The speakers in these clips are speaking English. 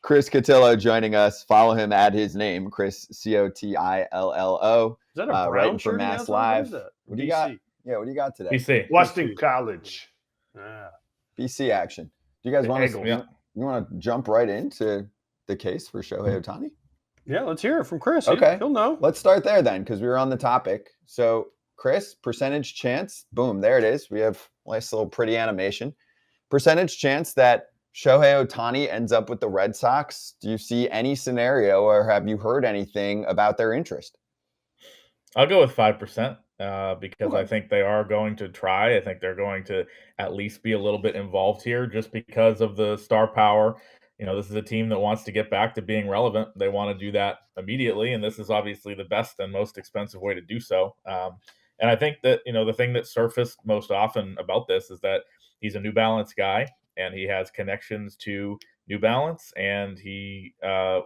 Chris Cotillo joining us. Follow him at his name, Chris Cotillo. Is that a brown writing for shirt he Mass has on? Live. What is that? What do you got? Yeah, what do you got today? BC. Boston College. BC action. Do you guys want to you want to jump right into the case for Shohei Ohtani? Yeah, let's hear it from Chris. Okay. He'll know. Let's start there then, because we were on the topic. So, Chris, percentage chance, boom, there it is. We have a nice little pretty animation. Percentage chance that Shohei Ohtani ends up with the Red Sox. Do you see any scenario or have you heard anything about their interest? I'll go with 5% because I think they are going to try. I think they're going to at least be a little bit involved here just because of the star power. This is a team that wants to get back to being relevant. They want to do that immediately, and this is obviously the best and most expensive way to do so. And I think that, the thing that surfaced most often about this is that he's a New Balance guy, and he has connections to New Balance, and he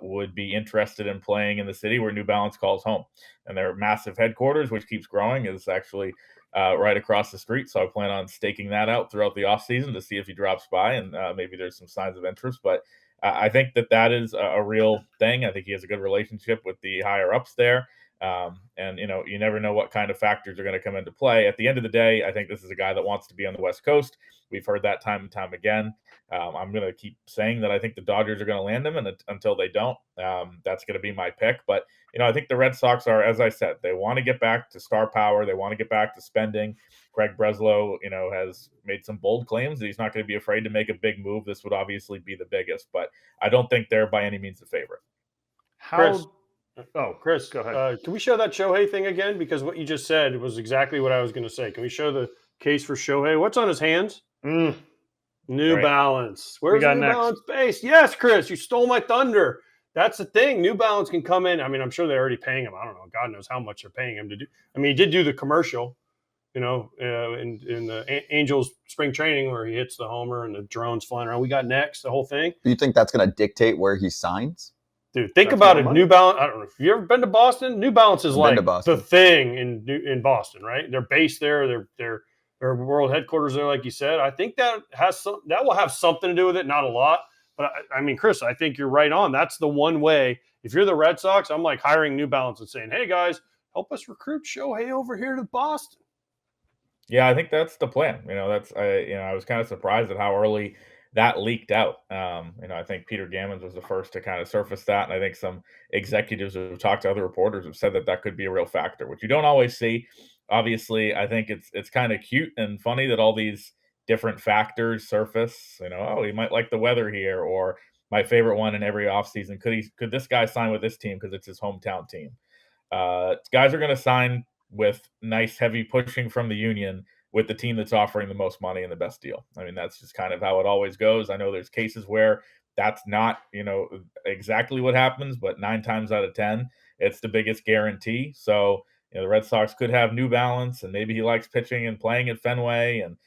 would be interested in playing in the city where New Balance calls home. And their massive headquarters, which keeps growing, is actually right across the street. So I plan on staking that out throughout the offseason to see if he drops by, and maybe there's some signs of interest. But I think that is a real thing. I think he has a good relationship with the higher ups there. And you never know what kind of factors are going to come into play. At the end of the day, I think this is a guy that wants to be on the West Coast. We've heard that time and time again. I'm going to keep saying that I think the Dodgers are going to land him, and until they don't, that's going to be my pick. But I think the Red Sox are, as I said, they want to get back to star power. They want to get back to spending. Greg Breslow, has made some bold claims that he's not going to be afraid to make a big move. This would obviously be the biggest, but I don't think they're by any means the favorite. Chris, go ahead. Can we show that Shohei thing again? Because what you just said was exactly what I was going to say. Can we show the case for Shohei? What's on his hands? New Balance. Where's the New Balance base? Yes, Chris, you stole my thunder. That's the thing. New Balance can come in. I mean, I'm sure they're already paying him. I don't know. God knows how much they're paying him to do. I mean, he did do the commercial, in the Angels spring training where he hits the homer and the drone's flying around. We got next, the whole thing. Do you think that's going to dictate where he signs? Dude, think about it. New Balance. I don't know if you ever been to Boston. New Balance is like the thing in Boston, right? They're based there. Their world headquarters there, like you said. I think that will have something to do with it. Not a lot, but I mean, Chris, I think you're right on. That's the one way. If you're the Red Sox, I'm like hiring New Balance and saying, "Hey guys, help us recruit Shohei over here to Boston." Yeah, I think that's the plan. I was kind of surprised at how early that leaked out. I think Peter Gammons was the first to kind of surface that, and I think some executives who have talked to other reporters have said that could be a real factor, which you don't always see. Obviously, I think it's kind of cute and funny that all these different factors surface. He might like the weather here, or my favorite one in every offseason, could this guy sign with this team because it's his hometown team? Guys are going to sign with nice heavy pushing from the union with the team that's offering the most money and the best deal. I mean, that's just kind of how it always goes. I know there's cases where that's not, exactly what happens, but 9 times out of 10, it's the biggest guarantee. So, the Red Sox could have New Balance, and maybe he likes pitching and playing at Fenway, and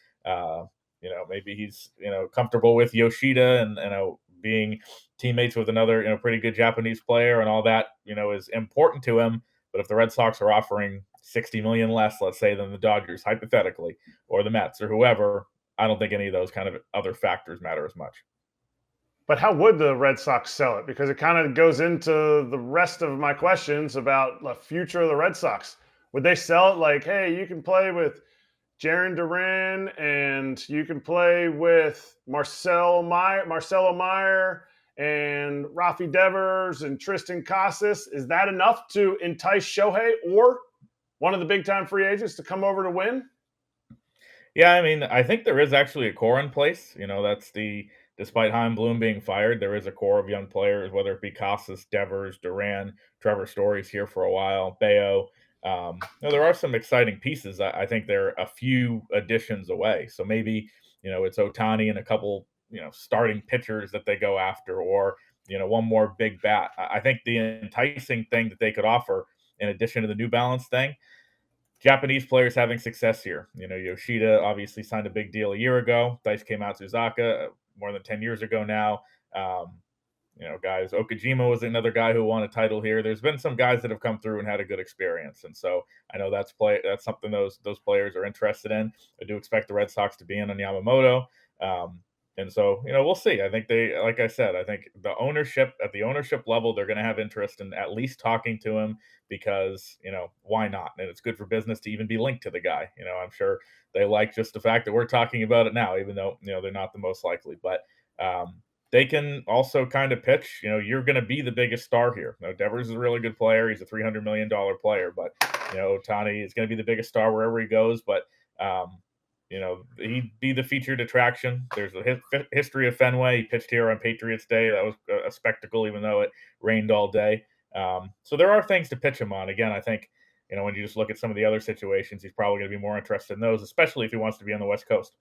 maybe he's comfortable with Yoshida and being teammates with another pretty good Japanese player, and all that is important to him. But if the Red Sox are offering $60 million less, let's say, than the Dodgers, hypothetically, or the Mets or whoever, I don't think any of those kind of other factors matter as much. But how would the Red Sox sell it? Because it kind of goes into the rest of my questions about the future of the Red Sox. Would they sell it like, hey, you can play with Jarren Duran and you can play with Marcelo Meyer and Rafi Devers and Tristan Casas? Is that enough to entice Shohei or one of the big-time free agents to come over to win? Yeah, I mean, I think there is actually a core in place. Despite Chaim Bloom being fired, there is a core of young players, whether it be Casas, Devers, Duran, Trevor Story's here for a while, Bayo. There are some exciting pieces. I think they're a few additions away. So maybe, it's Ohtani and a couple, starting pitchers that they go after, or, one more big bat. I think the enticing thing that they could offer, in addition to the New Balance thing, Japanese players having success here. Yoshida obviously signed a big deal a year ago. Dice came out to Zaka more than 10 years ago now. Guys, Okajima was another guy who won a title here. There's been some guys that have come through and had a good experience. And so I know that's something those players are interested in. I do expect the Red Sox to be in on Yamamoto. And so, we'll see. I think like I said, I think at the ownership level, they're going to have interest in at least talking to him because, why not? And it's good for business to even be linked to the guy. I'm sure they like just the fact that we're talking about it now, even though, they're not the most likely. But they can also kind of pitch, you're going to be the biggest star here. Devers is a really good player. He's a $300 million player, but, Ohtani is going to be the biggest star wherever he goes. But, he'd be the featured attraction. There's a history of Fenway. He pitched here on Patriots Day. That was a spectacle, even though it rained all day. So there are things to pitch him on. Again, I think, when you just look at some of the other situations, he's probably going to be more interested in those, especially if he wants to be on the West Coast.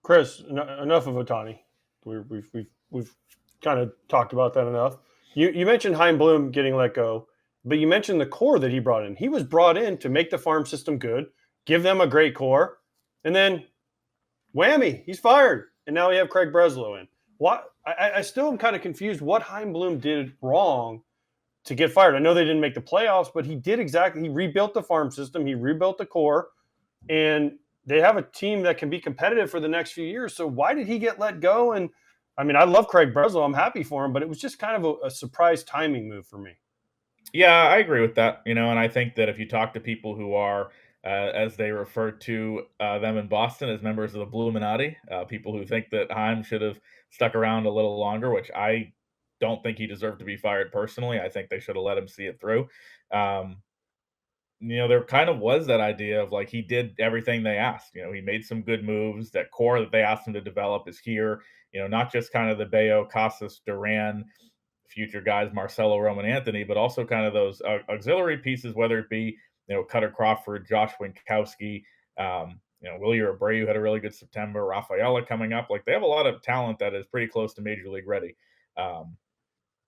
Chris, enough of Ohtani. We've kind of talked about that enough. You mentioned Chaim Bloom getting let go, but you mentioned the core that he brought in. He was brought in to make the farm system good, give them a great core, and then whammy, he's fired. And now we have Craig Breslow in. What? I still am kind of confused what Chaim Bloom did wrong to get fired. I know they didn't make the playoffs, but he did he rebuilt the farm system, he rebuilt the core, and they have a team that can be competitive for the next few years. So why did he get let go? And I mean, I love Craig Breslow. I'm happy for him, but it was just kind of a surprise timing move for me. Yeah, I agree with that. And I think that if you talk to people who are, as they refer to them in Boston, as members of the Bluminati, people who think that Chaim should have stuck around a little longer, which I don't think he deserved to be fired personally. I think they should have let him see it through. There kind of was that idea of like he did everything they asked. He made some good moves. That core that they asked him to develop is here. Not just kind of the Bayo, Casas, Duran, future guys, Marcelo, Roman Anthony, but also kind of those auxiliary pieces, whether it be, Cutter Crawford, Josh Winkowski, Willie Abreu had a really good September, Rafaela coming up. Like they have a lot of talent that is pretty close to major league ready.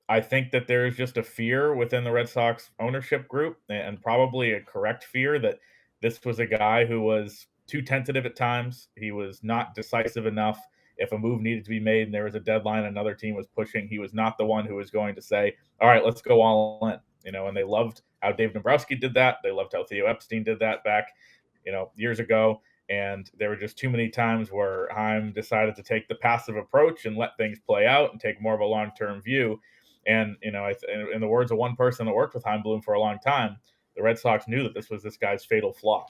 I think that there is just a fear within the Red Sox ownership group, and probably a correct fear, that this was a guy who was too tentative at times. He was not decisive enough. If a move needed to be made and there was a deadline, another team was pushing, he was not the one who was going to say, all right, let's go all in. And they loved how Dave Dombrowski did that. They loved how Theo Epstein did that back, years ago. And there were just too many times where Chaim decided to take the passive approach and let things play out and take more of a long-term view. And, in the words of one person that worked with Chaim Bloom for a long time, the Red Sox knew that this was this guy's fatal flaw.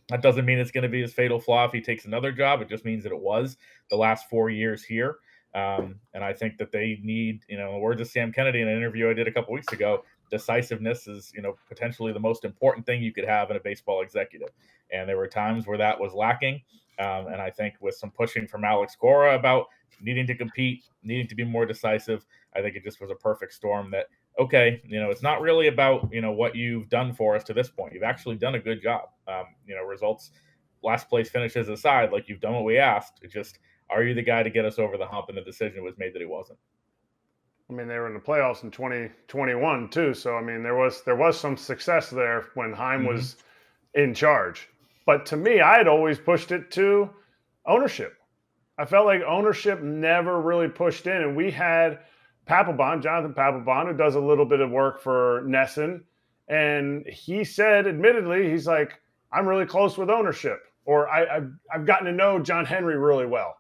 That doesn't mean it's going to be his fatal flaw if he takes another job. It just means that it was the last 4 years here. And I think that they need, in the words of Sam Kennedy in an interview I did a couple weeks ago, decisiveness is, potentially the most important thing you could have in a baseball executive. And there were times where that was lacking. And I think with some pushing from Alex Cora about needing to compete, needing to be more decisive, I think it just was a perfect storm that, okay, it's not really about, what you've done for us to this point. You've actually done a good job. Results, last place finishes aside, like you've done what we asked. It's just, are you the guy to get us over the hump? And the decision was made that he wasn't. I mean, they were in the playoffs in 2021 too. So, I mean, there was some success there when Chaim was in charge. But to me, I had always pushed it to ownership. I felt like ownership never really pushed in. And we had Jonathan Papelbon, who does a little bit of work for Nesson. And he said, admittedly, he's like, I'm really close with ownership. Or I've gotten to know John Henry really well.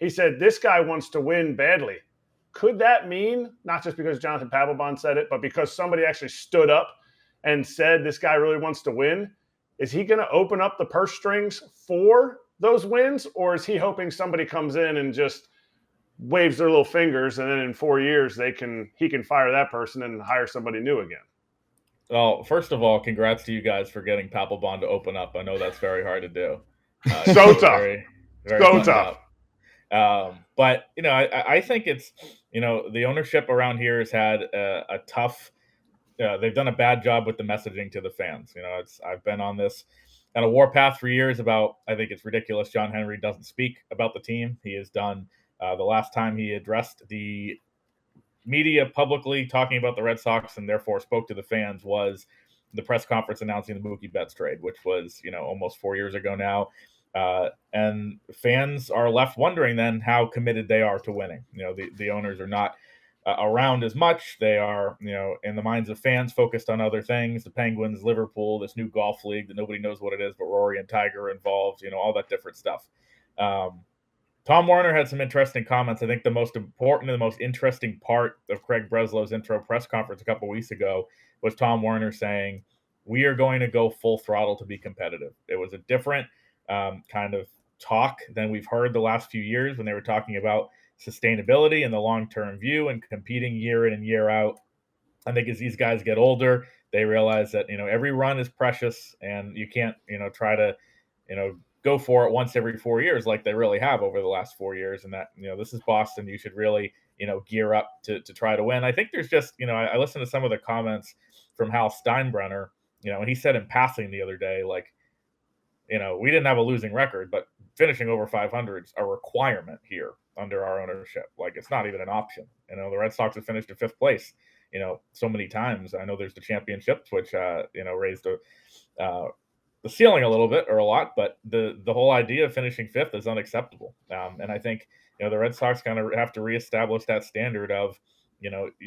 He said, this guy wants to win badly. Could that mean, not just because Jonathan Papelbon said it, but because somebody actually stood up and said this guy really wants to win? Is he going to open up the purse strings for those wins? Or is he hoping somebody comes in and just waves their little fingers and then in 4 years he can fire that person and hire somebody new again? Well, first of all, congrats to you guys for getting Papelbon to open up. I know that's very hard to do. So tough. Very so tough. But, I think it's, the ownership around here has had a tough, they've done a bad job with the messaging to the fans. I've been on this kind of warpath for years about, I think it's ridiculous John Henry doesn't speak about the team. He has done, the last time he addressed the media publicly talking about the Red Sox and therefore spoke to the fans was the press conference announcing the Mookie Betts trade, which was, almost 4 years ago now. And fans are left wondering then how committed they are to winning. The owners are not around as much. They are, in the minds of fans, focused on other things. The Penguins, Liverpool, this new golf league that nobody knows what it is, but Rory and Tiger are involved, all that different stuff. Tom Werner had some interesting comments. I think the most important and the most interesting part of Craig Breslow's intro press conference a couple weeks ago was Tom Werner saying, "We are going to go full throttle to be competitive." It was a different kind of talk than we've heard the last few years when they were talking about sustainability and the long-term view and competing year in and year out. I think as these guys get older, they realize that, every run is precious and you can't, try to, go for it once every 4 years like they really have over the last 4 years. And that, this is Boston. You should really, gear up to try to win. I think there's just, I listened to some of the comments from Hal Steinbrenner, and he said in passing the other day, like, we didn't have a losing record, but finishing over 500 is a requirement here under our ownership. Like, it's not even an option. The Red Sox have finished in fifth place, so many times. I know there's the championships, which, raised the ceiling a little bit or a lot, but the whole idea of finishing fifth is unacceptable. And I think, the Red Sox kind of have to reestablish that standard of,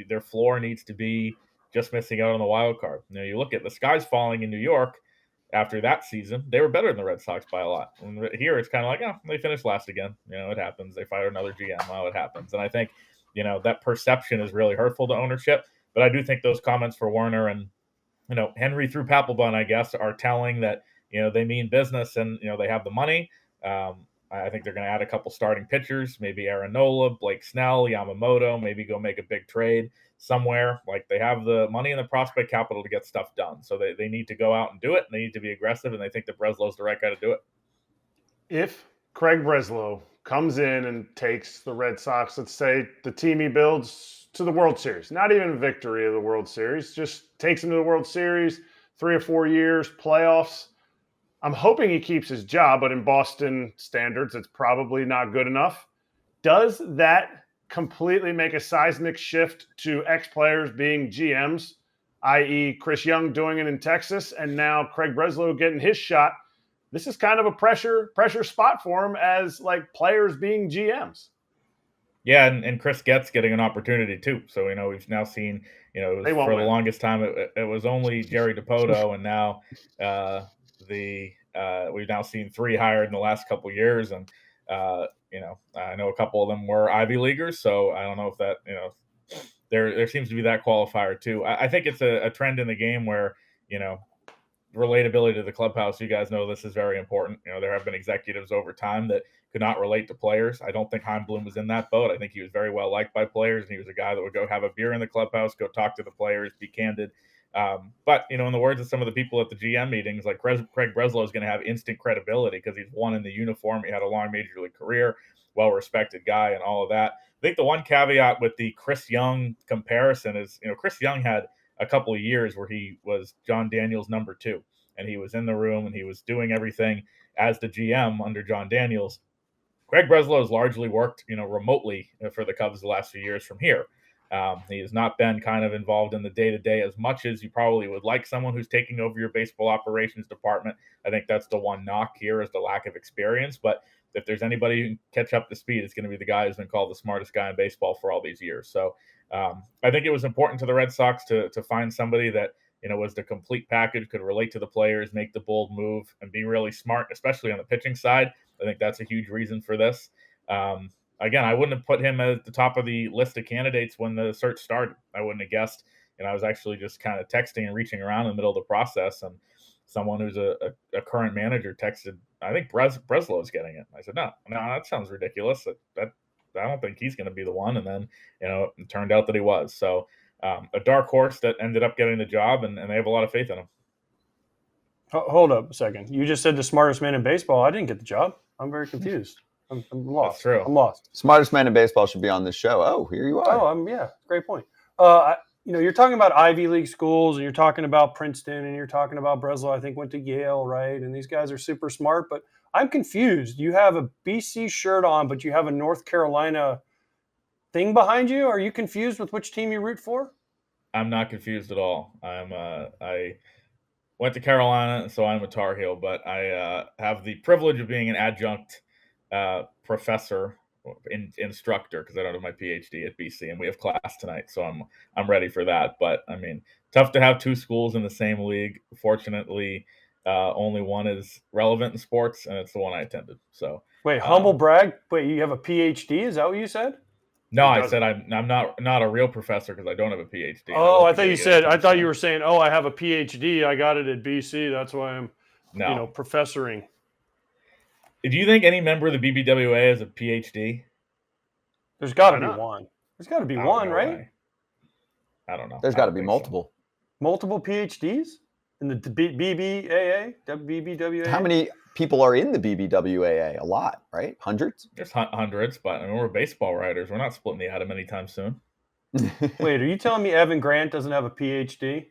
their floor needs to be just missing out on the wild card. You look at the skies falling in New York. After that season, they were better than the Red Sox by a lot. And here, it's kind of like, they finished last again. It happens. They fired another GM. Well, it happens. And I think, that perception is really hurtful to ownership. But I do think those comments for Werner and, Henry through Papelbon, I guess, are telling that, they mean business and, they have the money. I think they're going to add a couple starting pitchers, maybe Aaron Nola, Blake Snell, Yamamoto, maybe go make a big trade somewhere. Like, they have the money and the prospect capital to get stuff done. So they need to go out and do it. And they need to be aggressive. And they think that Breslow's the right guy to do it. If Craig Breslow comes in and takes the Red Sox, let's say the team he builds, to the World Series, not even victory of the World Series, just takes him to the World Series, 3 or 4 years, playoffs, I'm hoping he keeps his job, but in Boston standards, it's probably not good enough. Does that completely make a seismic shift to ex-players being GMs, i.e. Chris Young doing it in Texas, and now Craig Breslow getting his shot? This is kind of a pressure spot for him as like players being GMs. Yeah, and Chris Getz getting an opportunity too. So, we've now seen, for the longest time, it was only Jerry Dipoto, and now we've now seen 3 hired in the last couple of years. And, I know a couple of them were Ivy Leaguers. So I don't know if that, there seems to be that qualifier too. I think it's a trend in the game where, relatability to the clubhouse. You guys know this is very important. There have been executives over time that could not relate to players. I don't think Chaim Bloom was in that boat. I think he was very well liked by players, and he was a guy that would go have a beer in the clubhouse, go talk to the players, be candid. But, in the words of some of the people at the GM meetings, like Craig Breslow is going to have instant credibility because he's won in the uniform. He had a long major league career, well-respected guy, and all of that. I think the one caveat with the Chris Young comparison is, Chris Young had a couple of years where he was John Daniels' number 2, and he was in the room and he was doing everything as the GM under John Daniels. Craig Breslow has largely worked, remotely for the Cubs the last few years from here. He has not been kind of involved in the day-to-day as much as you probably would like someone who's taking over your baseball operations department. I think that's the one knock here, is the lack of experience. But if there's anybody who can catch up to speed, it's going to be the guy who's been called the smartest guy in baseball for all these years. So I think it was important to the Red Sox to find somebody that, was the complete package, could relate to the players, make the bold move, and be really smart, especially on the pitching side. I think that's a huge reason for this. Again, I wouldn't have put him at the top of the list of candidates when the search started. I wouldn't have guessed. I was actually just kind of texting and reaching around in the middle of the process, and someone who's a current manager texted, I think Breslow's getting it. I said, no, that sounds ridiculous. That I don't think he's going to be the one. And then, it turned out that he was. So a dark horse that ended up getting the job, and they have a lot of faith in him. Hold up a second. You just said the smartest man in baseball. I didn't get the job. I'm very confused. I'm lost. That's true. I'm lost. Smartest man in baseball should be on this show. Oh, here you are. Oh, yeah, great point. You're talking about Ivy League schools, and you're talking about Princeton, and you're talking about Breslow, I think, went to Yale, right? And these guys are super smart, but I'm confused. You have a BC shirt on, but you have a North Carolina thing behind you. Are you confused with which team you root for? I'm not confused at all. I went to Carolina, so I'm a Tar Heel, but I have the privilege of being an adjunct professor, instructor, because I don't have my PhD at BC, and we have class tonight, so I'm ready for that. But I mean, tough to have 2 schools in the same league. Fortunately, Only one is relevant in sports, and it's the one I attended. So wait, humble brag. Wait, you have a PhD? Is that what you said? No, I said I'm not a real professor because I don't have a PhD. Oh, I thought you said. I thought you were saying, "Oh, I have a PhD. I got it at BC. That's why I'm, professoring." Do you think any member of the BBWA has a PhD? There's got to be one. There's got to be one, right? Way. I don't know. There's got to be multiple. So. Multiple PhDs in the BBAA, BBWA. How many people are in the BBWAA? A lot, right? Hundreds? There's hundreds, but I mean, we're baseball writers. We're not splitting the atom anytime soon. Wait, are you telling me Evan Grant doesn't have a PhD?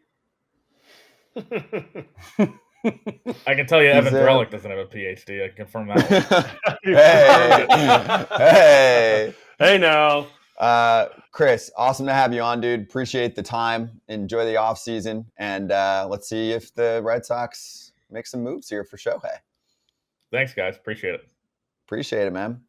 I can tell you Evan Drellick doesn't have a PhD. I can confirm that one. Hey now. Chris, awesome to have you on, dude. Appreciate the time. Enjoy the off season, and let's see if the Red Sox make some moves here for Shohei. Thanks, guys. Appreciate it. Appreciate it, man.